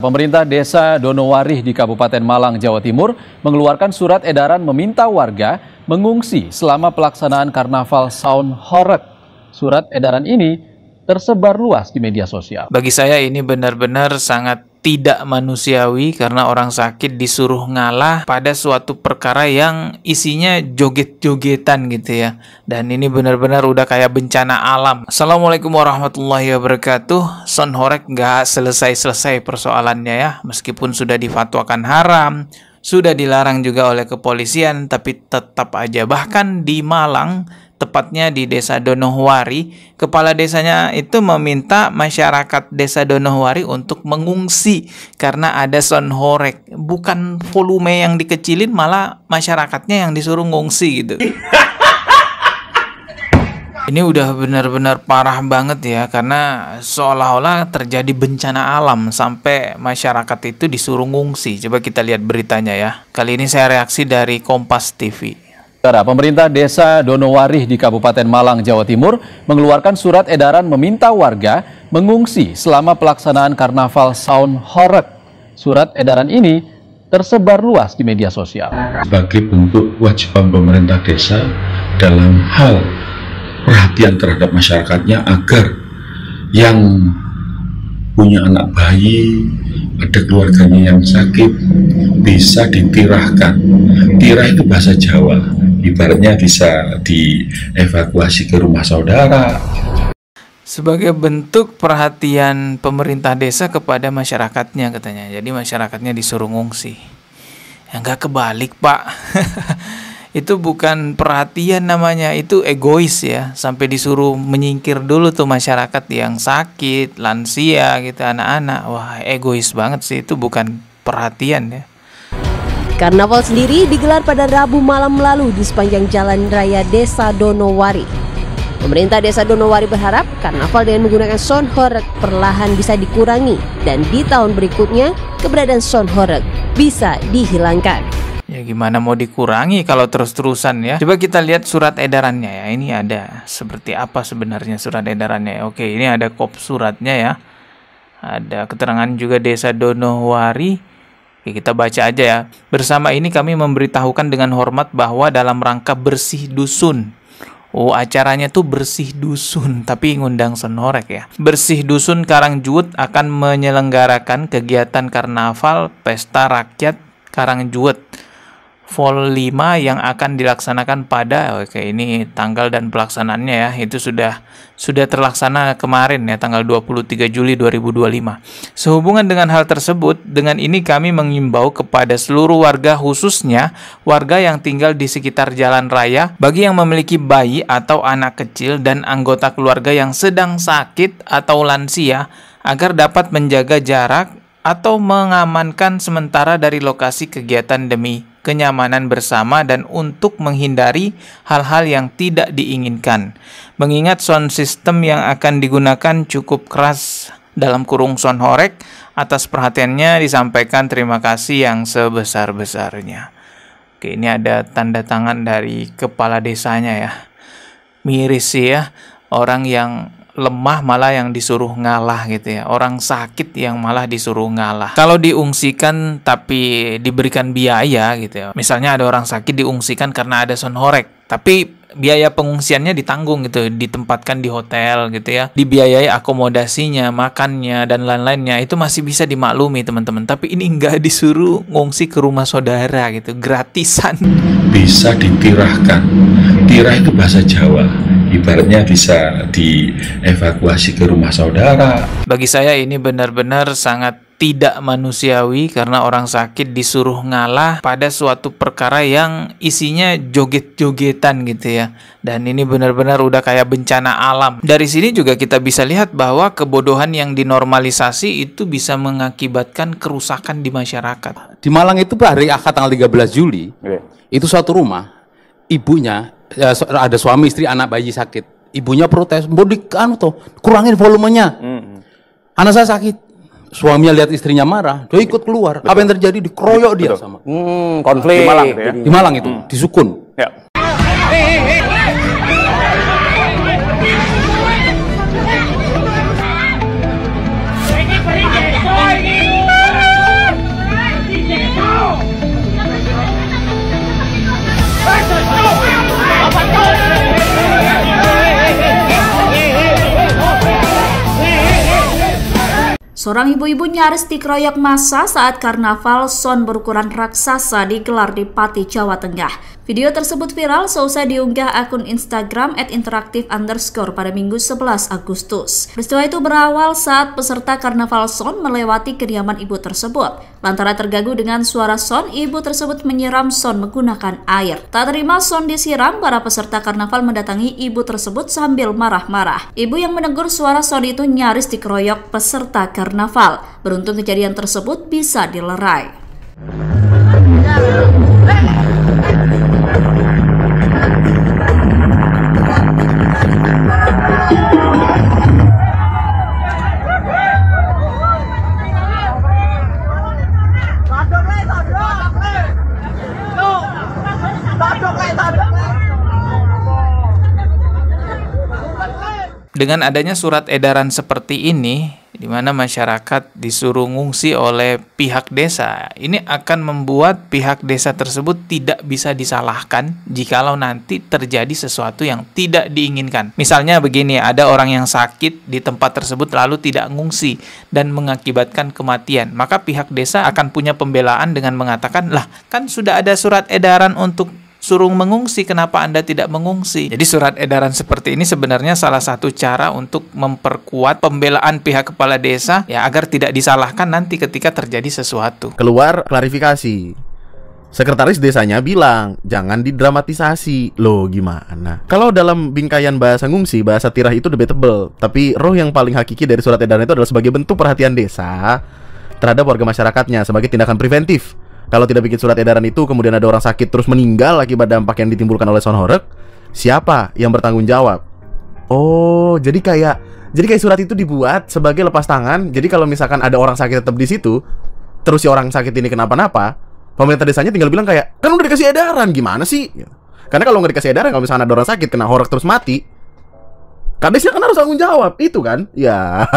Pemerintah Desa Donowarih di Kabupaten Malang, Jawa Timur mengeluarkan surat edaran meminta warga mengungsi selama pelaksanaan Karnaval Saun Horeg. Surat edaran ini tersebar luas di media sosial. Bagi saya ini benar-benar sangat tidak manusiawi karena orang sakit disuruh ngalah pada suatu perkara yang isinya joget-jogetan gitu ya. Dan ini benar-benar udah kayak bencana alam. Assalamualaikum warahmatullahi wabarakatuh. Saun Horeg nggak selesai-selesai persoalannya ya. Meskipun sudah difatwakan haram, sudah dilarang juga oleh kepolisian, tapi tetap aja. Bahkan di Malang, tepatnya di Desa Donohuari, kepala desanya itu meminta masyarakat Desa Donohuari untuk mengungsi karena ada Saun Horeg. Bukan volume yang dikecilin, malah masyarakatnya yang disuruh ngungsi gitu. Ini udah benar-benar parah banget ya, karena seolah-olah terjadi bencana alam sampai masyarakat itu disuruh ngungsi. Coba kita lihat beritanya ya. Kali ini saya reaksi dari Kompas TV. Pemerintah Desa Donowarih di Kabupaten Malang, Jawa Timur mengeluarkan surat edaran meminta warga mengungsi selama pelaksanaan Karnaval Saun Horeg. Surat edaran ini tersebar luas di media sosial. Sebagai bentuk kewajiban pemerintah desa dalam hal perhatian terhadap masyarakatnya agar yang punya anak bayi, ada keluarganya yang sakit, bisa ditirahkan. Tirah itu bahasa Jawa, ibaratnya bisa dievakuasi ke rumah saudara. Sebagai bentuk perhatian pemerintah desa kepada masyarakatnya katanya. Jadi masyarakatnya disuruh ngungsi. Ya nggak kebalik, Pak. Itu bukan perhatian namanya, itu egois ya. Sampai disuruh menyingkir dulu tuh masyarakat yang sakit, lansia gitu, anak-anak. Wah, egois banget sih, itu bukan perhatian ya. Karnaval sendiri digelar pada Rabu malam lalu di sepanjang jalan raya Desa Donowari. Pemerintah Desa Donowari berharap karnaval dengan menggunakan Saun Horeg perlahan bisa dikurangi dan di tahun berikutnya keberadaan Saun Horeg bisa dihilangkan. Ya gimana mau dikurangi kalau terus-terusan ya. Coba kita lihat surat edarannya ya. Ini ada seperti apa sebenarnya surat edarannya. Oke, ini ada kop suratnya ya. Ada keterangan juga Desa Donohuari. Oke, kita baca aja ya. Bersama ini kami memberitahukan dengan hormat bahwa dalam rangka bersih dusun. Oh, acaranya tuh bersih dusun, tapi ngundang Saun Horeg ya. Bersih Dusun Karangjuwet akan menyelenggarakan kegiatan karnaval Pesta Rakyat Karangjuwet Vol 5 yang akan dilaksanakan pada, oke ini tanggal dan pelaksanaannya ya, itu sudah terlaksana kemarin ya, tanggal 23 Juli 2025. Sehubungan dengan hal tersebut, dengan ini kami mengimbau kepada seluruh warga, khususnya warga yang tinggal di sekitar jalan raya, bagi yang memiliki bayi atau anak kecil dan anggota keluarga yang sedang sakit atau lansia, agar dapat menjaga jarak atau mengamankan sementara dari lokasi kegiatan demi kenyamanan bersama dan untuk menghindari hal-hal yang tidak diinginkan. Mengingat sound system yang akan digunakan cukup keras dalam kurung Saun Horeg, atas perhatiannya disampaikan terima kasih yang sebesar-besarnya. Oke, ini ada tanda tangan dari kepala desanya ya. Miris sih ya, orang yang lemah malah yang disuruh ngalah gitu ya. Orang sakit yang malah disuruh ngalah. Kalau diungsikan tapi diberikan biaya gitu ya. Misalnya ada orang sakit diungsikan karena ada Saun Horeg, tapi biaya pengungsiannya ditanggung gitu, ditempatkan di hotel gitu ya, dibiayai akomodasinya, makannya dan lain-lainnya, itu masih bisa dimaklumi teman-teman. Tapi ini enggak, disuruh ngungsi ke rumah saudara gitu, gratisan. Bisa ditirahkan. Tirah itu bahasa Jawa, ibaratnya bisa dievakuasi ke rumah saudara. Bagi saya ini benar-benar sangat tidak manusiawi karena orang sakit disuruh ngalah pada suatu perkara yang isinya joget-jogetan gitu ya. Dan ini benar-benar udah kayak bencana alam. Dari sini juga kita bisa lihat bahwa kebodohan yang dinormalisasi itu bisa mengakibatkan kerusakan di masyarakat. Di Malang itu hari Ahad tanggal 13 Juli, itu suatu rumah, ibunya, ada suami istri anak bayi sakit. Ibunya protes, mau kurangin volumenya. Anak saya sakit. Suaminya lihat istrinya marah, dia ikut keluar. Betul. Apa yang terjadi? Dikeroyok dia sama. Konflik. Di Malang, ya? Di Malang itu, di Sukun. Ya. Seorang ibu-ibu nyaris dikeroyok massa saat karnaval son berukuran raksasa digelar di Pati, Jawa Tengah. Video tersebut viral seusai diunggah akun Instagram @interaktif_ pada Minggu 11 Agustus. Peristiwa itu berawal saat peserta karnaval son melewati kediaman ibu tersebut. Lantaran terganggu dengan suara son, ibu tersebut menyiram son menggunakan air. Tak terima son disiram, para peserta karnaval mendatangi ibu tersebut sambil marah-marah. Ibu yang menegur suara son itu nyaris dikeroyok peserta karnaval. Beruntung kejadian tersebut bisa dilerai. Dengan adanya surat edaran seperti ini, di mana masyarakat disuruh ngungsi oleh pihak desa, ini akan membuat pihak desa tersebut tidak bisa disalahkan jikalau nanti terjadi sesuatu yang tidak diinginkan. Misalnya begini, ada orang yang sakit di tempat tersebut lalu tidak ngungsi dan mengakibatkan kematian, maka pihak desa akan punya pembelaan dengan mengatakan, lah kan sudah ada surat edaran untuk suruh mengungsi, kenapa Anda tidak mengungsi? Jadi surat edaran seperti ini sebenarnya salah satu cara untuk memperkuat pembelaan pihak kepala desa ya agar tidak disalahkan nanti ketika terjadi sesuatu. Keluar klarifikasi. Sekretaris desanya bilang, jangan didramatisasi. Loh gimana? Kalau dalam bingkaian bahasa ngungsi, bahasa tirah itu debatable. Tapi roh yang paling hakiki dari surat edaran itu adalah sebagai bentuk perhatian desa terhadap warga masyarakatnya, sebagai tindakan preventif. Kalau tidak bikin surat edaran itu, kemudian ada orang sakit terus meninggal akibat dampak yang ditimbulkan oleh sound horeg, siapa yang bertanggung jawab? Oh, jadi kayak surat itu dibuat sebagai lepas tangan. Jadi kalau misalkan ada orang sakit tetap di situ, terus si orang sakit ini kenapa-napa, pemerintah desanya tinggal bilang kayak, kan udah dikasih edaran, gimana sih? Karena kalau nggak dikasih edaran, kalau misalkan ada orang sakit kena horeg terus mati, kadesnya kan harus tanggung jawab, itu kan? Ya.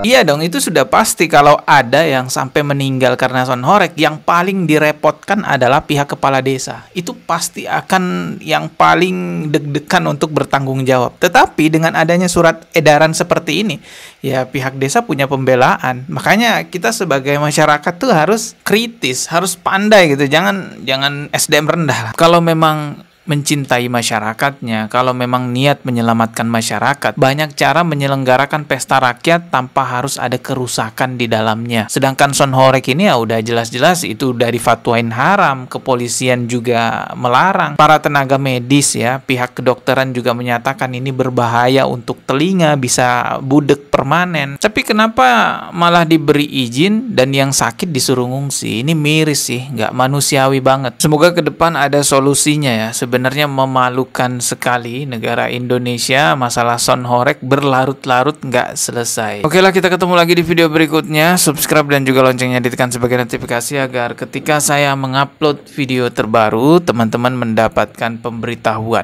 Iya dong, itu sudah pasti. Kalau ada yang sampai meninggal karena sound horeg, yang paling direpotkan adalah pihak kepala desa. Itu pasti akan yang paling deg-degan untuk bertanggung jawab. Tetapi dengan adanya surat edaran seperti ini, ya pihak desa punya pembelaan. Makanya kita sebagai masyarakat tuh harus kritis, harus pandai gitu. Jangan SDM rendah. Kalau memang mencintai masyarakatnya, kalau memang niat menyelamatkan masyarakat, banyak cara menyelenggarakan pesta rakyat tanpa harus ada kerusakan di dalamnya. Sedangkan sound horeg ini ya udah jelas-jelas itu udah difatwain haram, kepolisian juga melarang, para tenaga medis ya, pihak kedokteran juga menyatakan ini berbahaya untuk telinga, bisa budek permanen. Tapi kenapa malah diberi izin dan yang sakit disuruh ngungsi? Ini miris sih, nggak manusiawi banget. Semoga ke depan ada solusinya ya. Sebenarnya memalukan sekali negara Indonesia, masalah sound horeg berlarut-larut nggak selesai. Oke lah, kita ketemu lagi di video berikutnya. Subscribe dan juga loncengnya ditekan sebagai notifikasi agar ketika saya mengupload video terbaru, teman-teman mendapatkan pemberitahuan.